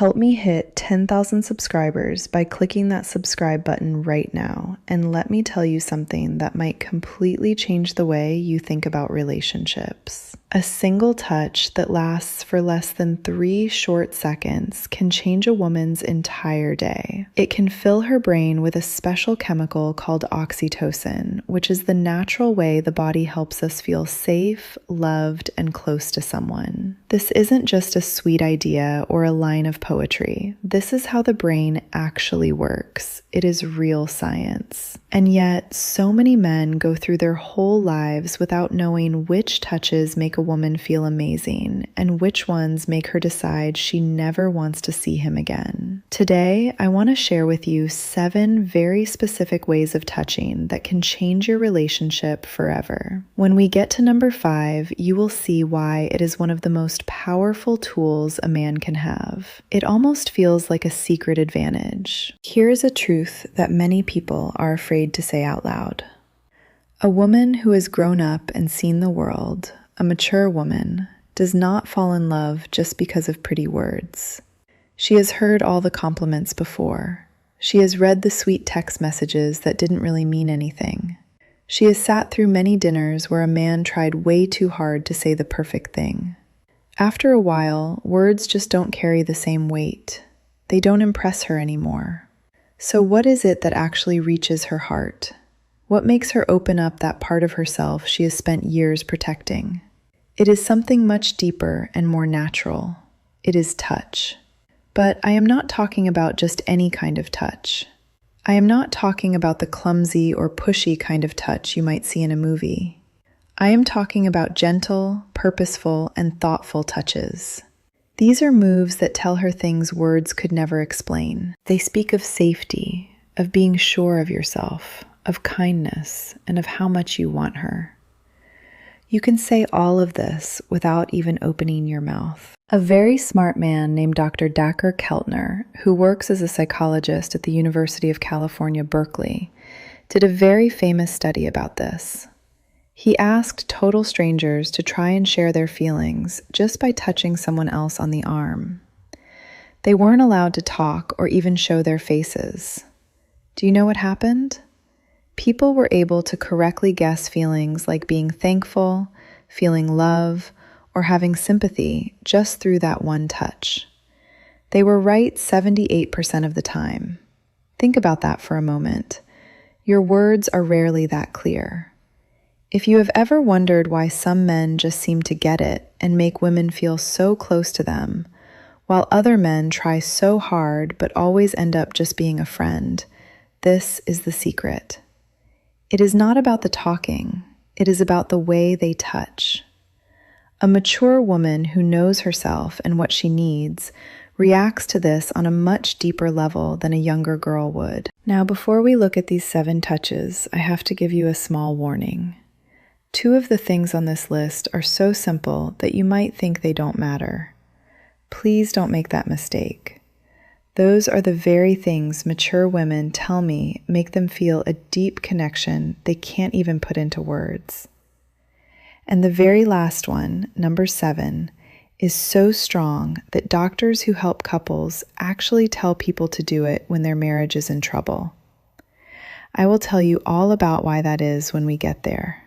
Help me hit 10,000 subscribers by clicking that subscribe button right now, and let me tell you something that might completely change the way you think about relationships. A single touch that lasts for less than 3 short seconds can change a woman's entire day. It can fill her brain with a special chemical called oxytocin, which is the natural way the body helps us feel safe, loved, and close to someone. This isn't just a sweet idea or a line of poetry. This is how the brain actually works. It is real science. And yet, so many men go through their whole lives without knowing which touches make a woman feel amazing and which ones make her decide she never wants to see him again. Today, I want to share with you 7 very specific ways of touching that can change your relationship forever. When we get to number 5, you will see why it is one of the most powerful tools a man can have. It almost feels like a secret advantage. Here's a truth that many people are afraid to say out loud. A woman who has grown up and seen the world, a mature woman, does not fall in love just because of pretty words. She has heard all the compliments before. She has read the sweet text messages that didn't really mean anything. She has sat through many dinners where a man tried way too hard to say the perfect thing. After a while, words just don't carry the same weight. They don't impress her anymore. So what is it that actually reaches her heart? What makes her open up that part of herself she has spent years protecting? It is something much deeper and more natural. It is touch. But I am not talking about just any kind of touch. I am not talking about the clumsy or pushy kind of touch you might see in a movie. I am talking about gentle, purposeful, and thoughtful touches. These are moves that tell her things words could never explain. They speak of safety, of being sure of yourself, of kindness, and of how much you want her. You can say all of this without even opening your mouth. A very smart man named Dr. Dacher Keltner, who works as a psychologist at the University of California, Berkeley, did a very famous study about this. He asked total strangers to try and share their feelings just by touching someone else on the arm. They weren't allowed to talk or even show their faces. Do you know what happened? People were able to correctly guess feelings like being thankful, feeling love, or having sympathy just through that one touch. They were right 78% of the time. Think about that for a moment. Your words are rarely that clear. If you have ever wondered why some men just seem to get it and make women feel so close to them, while other men try so hard but always end up just being a friend, this is the secret. It is not about the talking, it is about the way they touch. A mature woman who knows herself and what she needs reacts to this on a much deeper level than a younger girl would. Now, before we look at these 7 touches, I have to give you a small warning. 2 of the things on this list are so simple that you might think they don't matter. Please don't make that mistake. Those are the very things mature women tell me make them feel a deep connection they can't even put into words. And the very last one, number 7, is so strong that doctors who help couples actually tell people to do it when their marriage is in trouble. I will tell you all about why that is when we get there.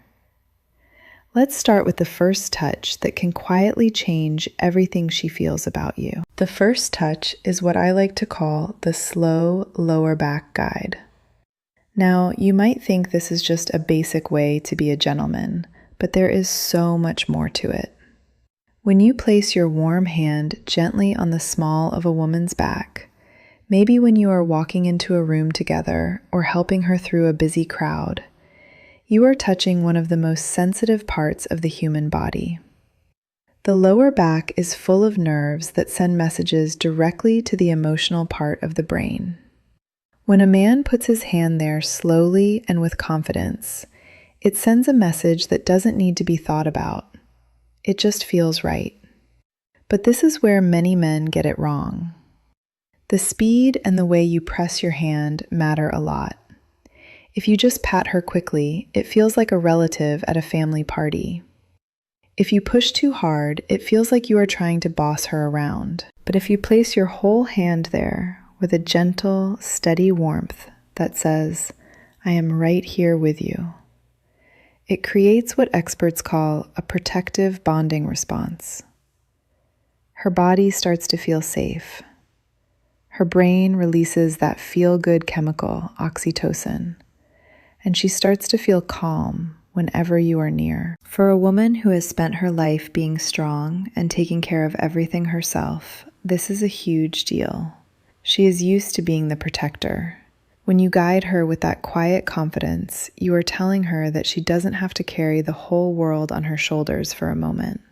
Let's start with the first touch that can quietly change everything she feels about you. The first touch is what I like to call the slow lower back guide. Now, you might think this is just a basic way to be a gentleman, but there is so much more to it. When you place your warm hand gently on the small of a woman's back, maybe when you are walking into a room together or helping her through a busy crowd, you are touching one of the most sensitive parts of the human body. The lower back is full of nerves that send messages directly to the emotional part of the brain. When a man puts his hand there slowly and with confidence, it sends a message that doesn't need to be thought about. It just feels right. But this is where many men get it wrong. The speed and the way you press your hand matter a lot. If you just pat her quickly, it feels like a relative at a family party. If you push too hard, it feels like you are trying to boss her around. But if you place your whole hand there with a gentle, steady warmth that says, I am right here with you, it creates what experts call a protective bonding response. Her body starts to feel safe. Her brain releases that feel-good chemical, oxytocin, and she starts to feel calm whenever you are near. For a woman who has spent her life being strong and taking care of everything herself, this is a huge deal. She is used to being the protector. When you guide her with that quiet confidence, you are telling her that she doesn't have to carry the whole world on her shoulders for a moment.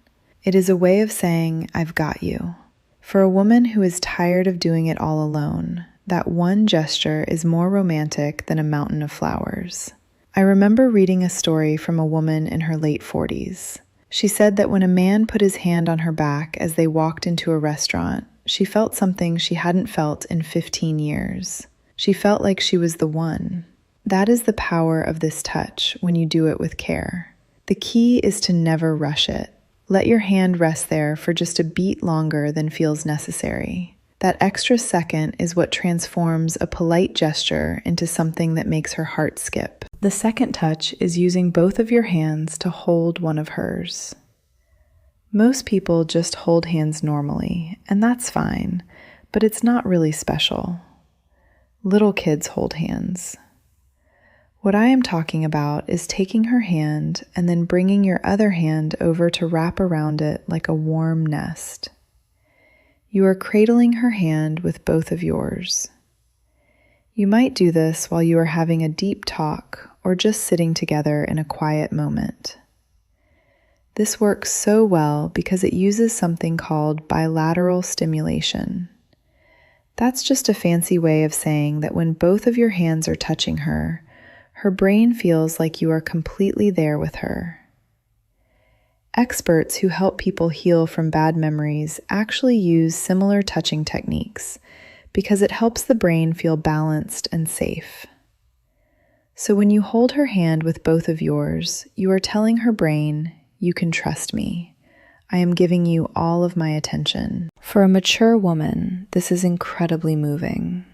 It is a way of saying, I've got you. For a woman who is tired of doing it all alone, that one gesture is more romantic than a mountain of flowers. I remember reading a story from a woman in her late 40s. She said that when a man put his hand on her back as they walked into a restaurant, she felt something she hadn't felt in 15 years. She felt like she was the one. That is the power of this touch when you do it with care. The key is to never rush it. Let your hand rest there for just a beat longer than feels necessary. That extra second is what transforms a polite gesture into something that makes her heart skip. The second touch is using both of your hands to hold one of hers. Most people just hold hands normally, and that's fine, but it's not really special. Little kids hold hands. What I am talking about is taking her hand and then bringing your other hand over to wrap around it like a warm nest. You are cradling her hand with both of yours. You might do this while you are having a deep talk or just sitting together in a quiet moment. This works so well because it uses something called bilateral stimulation. That's just a fancy way of saying that when both of your hands are touching her, her brain feels like you are completely there with her. Experts who help people heal from bad memories actually use similar touching techniques because it helps the brain feel balanced and safe. So when you hold her hand with both of yours, you are telling her brain, you can trust me. I am giving you all of my attention. For a mature woman, this is incredibly moving.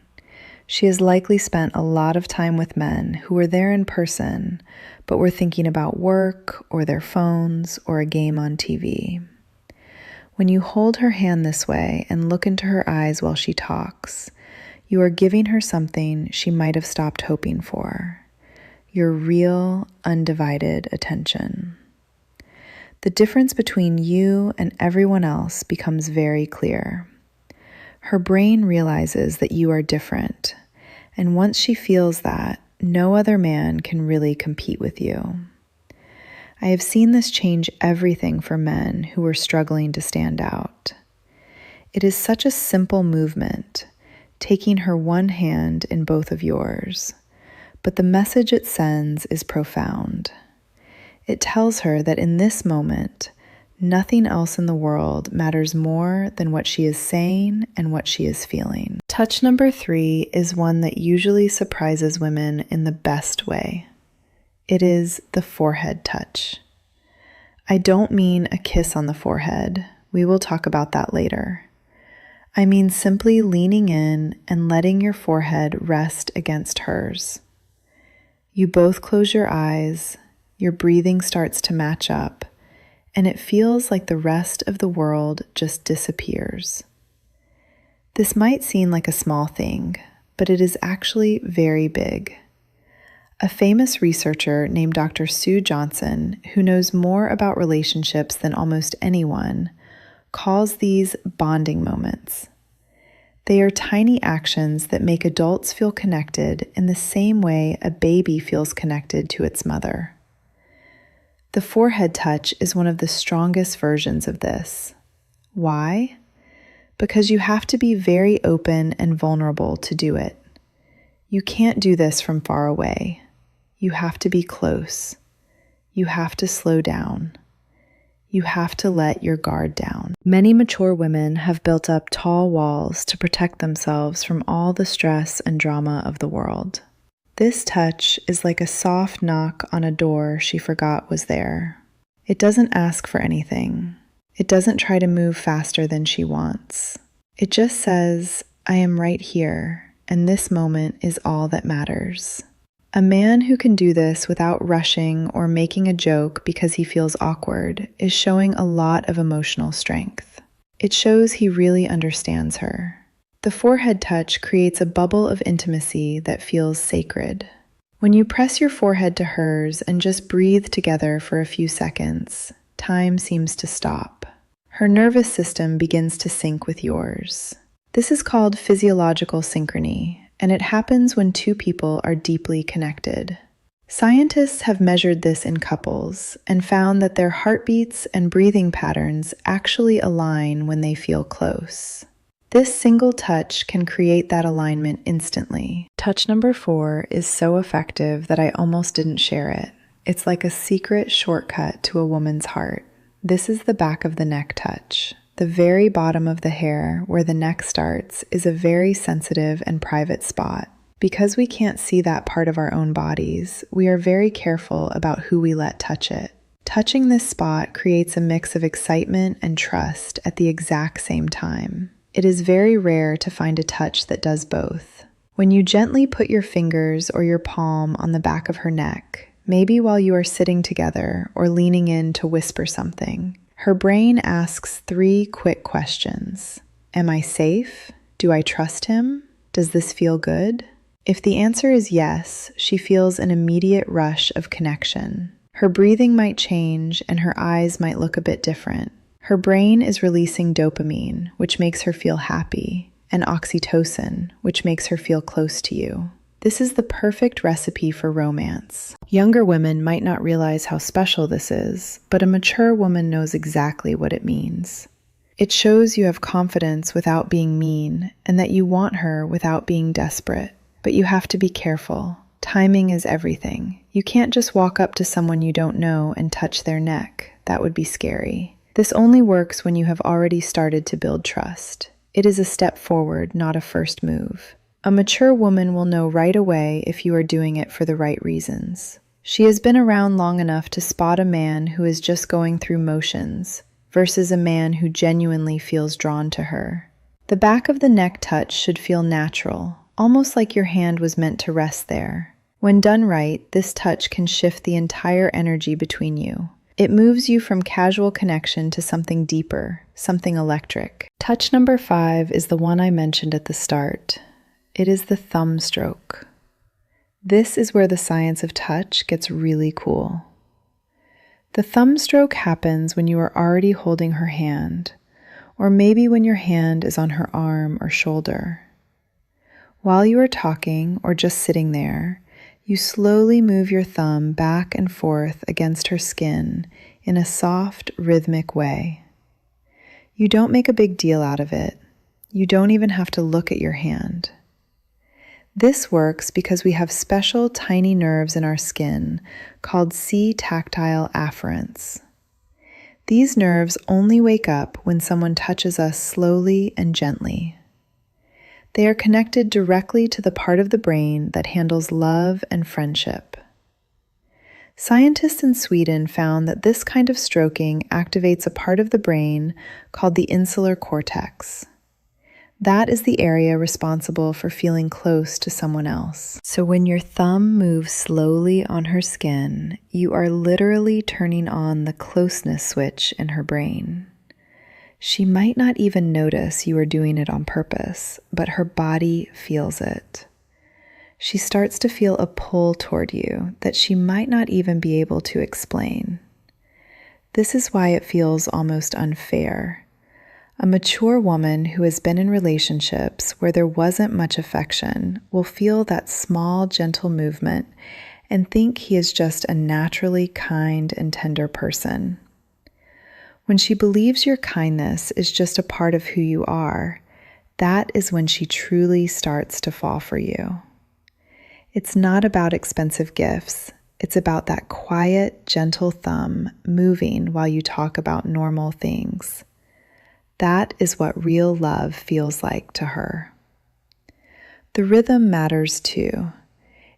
She has likely spent a lot of time with men who were there in person, but were thinking about work or their phones or a game on TV. When you hold her hand this way and look into her eyes while she talks, you are giving her something she might have stopped hoping for, your real, undivided attention. The difference between you and everyone else becomes very clear. Her brain realizes that you are different, and once she feels that, no other man can really compete with you. I have seen this change everything for men who are struggling to stand out. It is such a simple movement, taking her one hand in both of yours, but the message it sends is profound. It tells her that in this moment, nothing else in the world matters more than what she is saying and what she is feeling. Touch number 3 is one that usually surprises women in the best way. It is the forehead touch. I don't mean a kiss on the forehead. We will talk about that later. I mean simply leaning in and letting your forehead rest against hers. You both close your eyes, your breathing starts to match up, and it feels like the rest of the world just disappears. This might seem like a small thing, but it is actually very big. A famous researcher named Dr. Sue Johnson, who knows more about relationships than almost anyone, calls these bonding moments. They are tiny actions that make adults feel connected in the same way a baby feels connected to its mother. The forehead touch is one of the strongest versions of this. Why? Because you have to be very open and vulnerable to do it. You can't do this from far away. You have to be close. You have to slow down. You have to let your guard down. Many mature women have built up tall walls to protect themselves from all the stress and drama of the world. This touch is like a soft knock on a door she forgot was there. It doesn't ask for anything. It doesn't try to move faster than she wants. It just says, I am right here, and this moment is all that matters. A man who can do this without rushing or making a joke because he feels awkward is showing a lot of emotional strength. It shows he really understands her. The forehead touch creates a bubble of intimacy that feels sacred. When you press your forehead to hers and just breathe together for a few seconds, time seems to stop. Her nervous system begins to sync with yours. This is called physiological synchrony, and it happens when two people are deeply connected. Scientists have measured this in couples and found that their heartbeats and breathing patterns actually align when they feel close. This single touch can create that alignment instantly. Touch number 4 is so effective that I almost didn't share it. It's like a secret shortcut to a woman's heart. This is the back of the neck touch. The very bottom of the hair, where the neck starts, is a very sensitive and private spot. Because we can't see that part of our own bodies, we are very careful about who we let touch it. Touching this spot creates a mix of excitement and trust at the exact same time. It is very rare to find a touch that does both. When you gently put your fingers or your palm on the back of her neck, maybe while you are sitting together or leaning in to whisper something, her brain asks 3 quick questions. Am I safe? Do I trust him? Does this feel good? If the answer is yes, she feels an immediate rush of connection. Her breathing might change and her eyes might look a bit different. Her brain is releasing dopamine, which makes her feel happy, and oxytocin, which makes her feel close to you. This is the perfect recipe for romance. Younger women might not realize how special this is, but a mature woman knows exactly what it means. It shows you have confidence without being mean, and that you want her without being desperate. But you have to be careful. Timing is everything. You can't just walk up to someone you don't know and touch their neck. That would be scary. This only works when you have already started to build trust. It is a step forward, not a first move. A mature woman will know right away if you are doing it for the right reasons. She has been around long enough to spot a man who is just going through motions versus a man who genuinely feels drawn to her. The back of the neck touch should feel natural, almost like your hand was meant to rest there. When done right, this touch can shift the entire energy between you. It moves you from casual connection to something deeper, something electric. Touch number 5 is the one I mentioned at the start. It is the thumb stroke. This is where the science of touch gets really cool. The thumb stroke happens when you are already holding her hand, or maybe when your hand is on her arm or shoulder. While you are talking or just sitting there, you slowly move your thumb back and forth against her skin in a soft, rhythmic way. You don't make a big deal out of it. You don't even have to look at your hand. This works because we have special tiny nerves in our skin called C-tactile afferents. These nerves only wake up when someone touches us slowly and gently. They are connected directly to the part of the brain that handles love and friendship. Scientists in Sweden found that this kind of stroking activates a part of the brain called the insular cortex. That is the area responsible for feeling close to someone else. So when your thumb moves slowly on her skin, you are literally turning on the closeness switch in her brain. She might not even notice you are doing it on purpose, but her body feels it. She starts to feel a pull toward you that she might not even be able to explain. This is why it feels almost unfair. A mature woman who has been in relationships where there wasn't much affection will feel that small, gentle movement and think he is just a naturally kind and tender person. When she believes your kindness is just a part of who you are, that is when she truly starts to fall for you. It's not about expensive gifts. It's about that quiet, gentle thumb moving while you talk about normal things. That is what real love feels like to her. The rhythm matters too.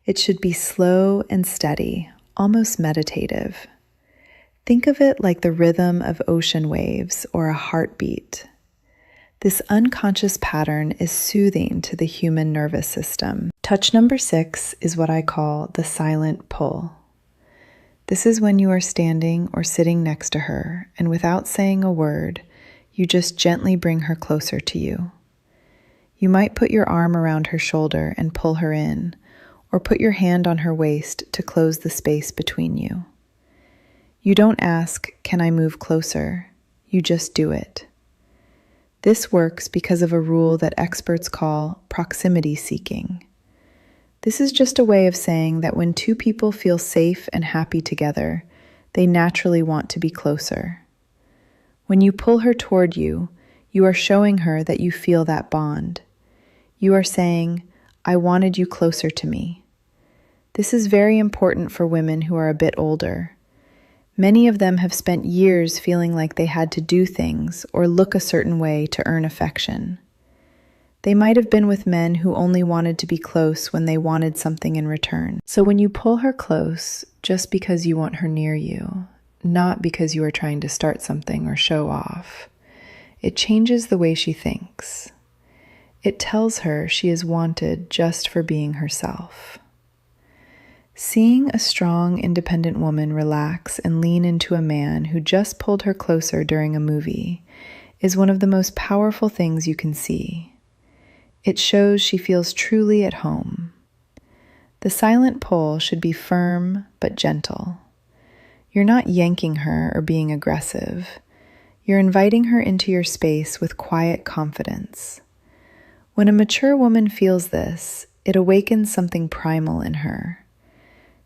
It should be slow and steady, almost meditative. Think of it like the rhythm of ocean waves or a heartbeat. This unconscious pattern is soothing to the human nervous system. Touch number 6 is what I call the silent pull. This is when you are standing or sitting next to her, and without saying a word, you just gently bring her closer to you. You might put your arm around her shoulder and pull her in, or put your hand on her waist to close the space between you. You don't ask, "Can I move closer?" You just do it. This works because of a rule that experts call proximity seeking. This is just a way of saying that when two people feel safe and happy together, they naturally want to be closer. When you pull her toward you, you are showing her that you feel that bond. You are saying, "I wanted you closer to me." This is very important for women who are a bit older. Many of them have spent years feeling like they had to do things or look a certain way to earn affection. They might have been with men who only wanted to be close when they wanted something in return. So when you pull her close, just because you want her near you, not because you are trying to start something or show off, it changes the way she thinks. It tells her she is wanted just for being herself. Seeing a strong, independent woman relax and lean into a man who just pulled her closer during a movie is one of the most powerful things you can see. It shows she feels truly at home. The silent pull should be firm but gentle. You're not yanking her or being aggressive. You're inviting her into your space with quiet confidence. When a mature woman feels this, it awakens something primal in her.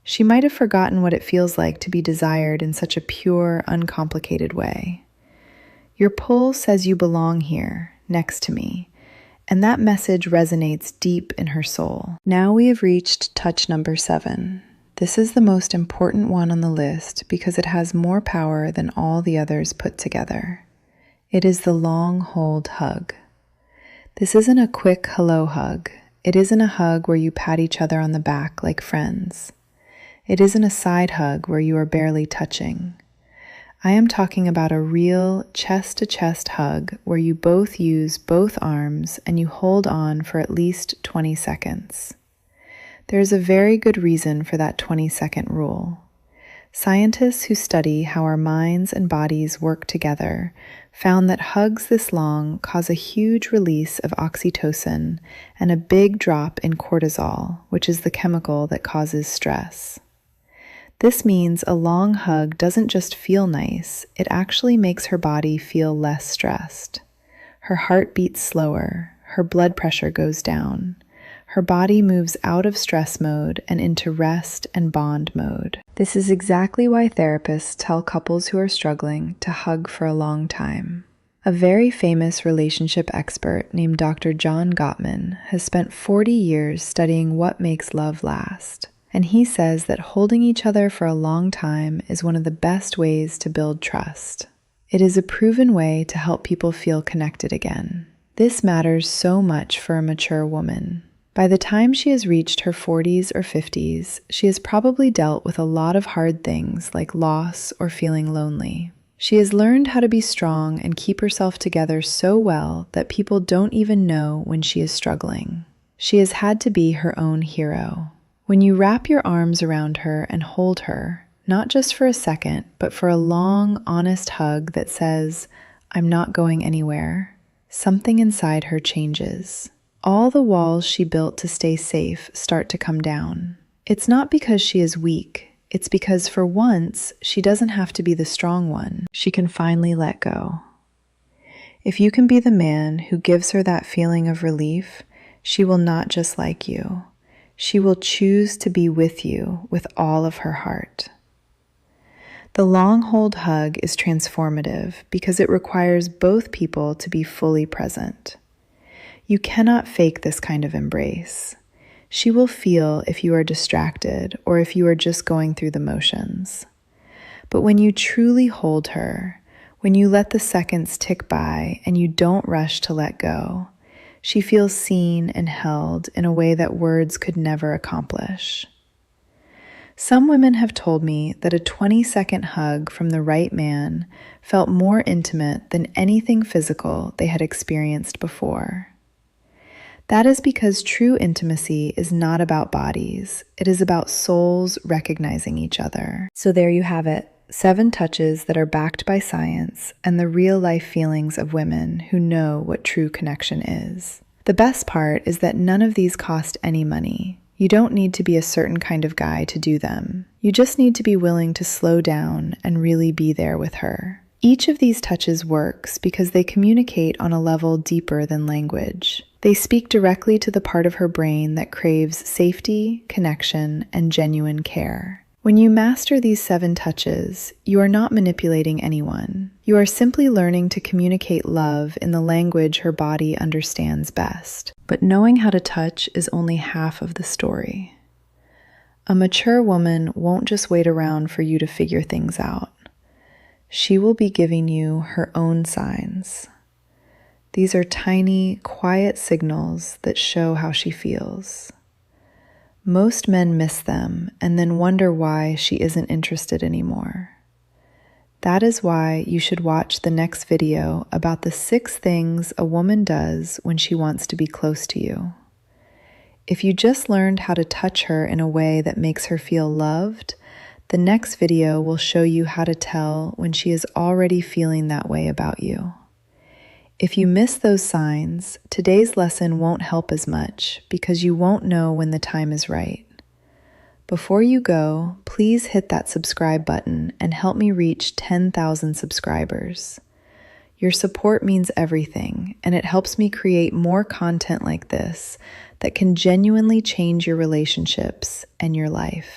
She might have forgotten what it feels like to be desired in such a pure, uncomplicated way. Your pull says you belong here, next to me, and that message resonates deep in her soul. Now we have reached touch number 7. This is the most important one on the list because it has more power than all the others put together. It is the long hold hug. This isn't a quick hello hug. It isn't a hug where you pat each other on the back like friends. It isn't a side hug where you are barely touching. I am talking about a real chest-to-chest hug where you both use both arms and you hold on for at least 20 seconds. There is a very good reason for that 20-second rule. Scientists who study how our minds and bodies work together found that hugs this long cause a huge release of oxytocin and a big drop in cortisol, which is the chemical that causes stress. This means a long hug doesn't just feel nice, it actually makes her body feel less stressed. Her heart beats slower, her blood pressure goes down. Her body moves out of stress mode and into rest and bond mode. This is exactly why therapists tell couples who are struggling to hug for a long time. A very famous relationship expert named Dr. John Gottman has spent 40 years studying what makes love last. And he says that holding each other for a long time is one of the best ways to build trust. It is a proven way to help people feel connected again. This matters so much for a mature woman. By the time she has reached her 40s or 50s, she has probably dealt with a lot of hard things like loss or feeling lonely. She has learned how to be strong and keep herself together so well that people don't even know when she is struggling. She has had to be her own hero. When you wrap your arms around her and hold her, not just for a second, but for a long, honest hug that says, "I'm not going anywhere," something inside her changes. All the walls she built to stay safe start to come down. It's not because she is weak. It's because for once, she doesn't have to be the strong one. She can finally let go. If you can be the man who gives her that feeling of relief, she will not just like you. She will choose to be with you with all of her heart. The long hold hug is transformative because it requires both people to be fully present. You cannot fake this kind of embrace. She will feel if you are distracted or if you are just going through the motions. But when you truly hold her, when you let the seconds tick by and you don't rush to let go, she feels seen and held in a way that words could never accomplish. Some women have told me that a 20-second hug from the right man felt more intimate than anything physical they had experienced before. That is because true intimacy is not about bodies. It is about souls recognizing each other. So there you have it, 7 touches that are backed by science and the real-life feelings of women who know what true connection is. The best part is that none of these cost any money. You don't need to be a certain kind of guy to do them. You just need to be willing to slow down and really be there with her. Each of these touches works because they communicate on a level deeper than language. They speak directly to the part of her brain that craves safety, connection, and genuine care. When you master these 7 touches, you are not manipulating anyone. You are simply learning to communicate love in the language her body understands best. But knowing how to touch is only half of the story. A mature woman won't just wait around for you to figure things out. She will be giving you her own signs. These are tiny, quiet signals that show how she feels. Most men miss them and then wonder why she isn't interested anymore. That is why you should watch the next video about the 6 things a woman does when she wants to be close to you. If you just learned how to touch her in a way that makes her feel loved, the next video will show you how to tell when she is already feeling that way about you. If you miss those signs, today's lesson won't help as much because you won't know when the time is right. Before you go, please hit that subscribe button and help me reach 10,000 subscribers. Your support means everything, and it helps me create more content like this that can genuinely change your relationships and your life.